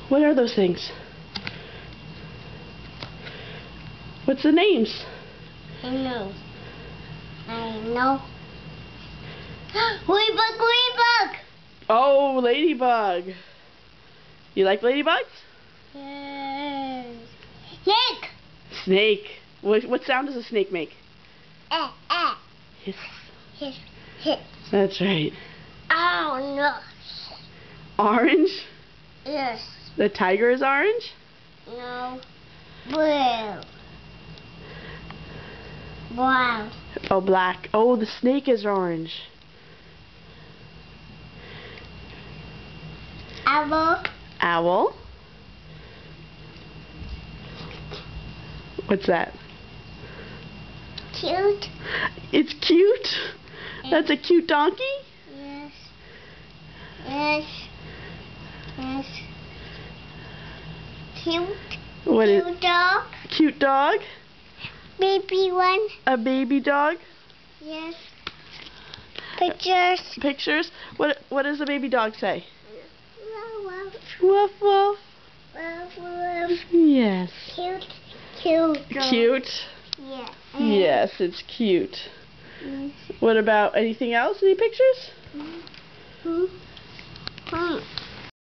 What are those things? What's the names? I know. Ladybug! Oh, ladybug. You like ladybugs? Yes. Snake! Snake. What sound does a snake make? Hiss. Hiss. Hiss. That's right. Oh, no. Orange? Yes. The tiger is orange? No. Blue. Brown. Oh, black. Oh, the snake is orange. Owl. Owl. What's that? Cute. It's cute? That's a cute donkey? Yes. Yes. Yes. Cute. What is Cute dog. cute dog? Baby one. A baby dog? Yes. Pictures. Pictures? What does the baby dog say? Wow, Woof woof. wow, wow. Yes. Cute. Cute. dog. Cute? Yeah. Yes, it's cute. Yes. What about anything else? Any pictures? Hmm.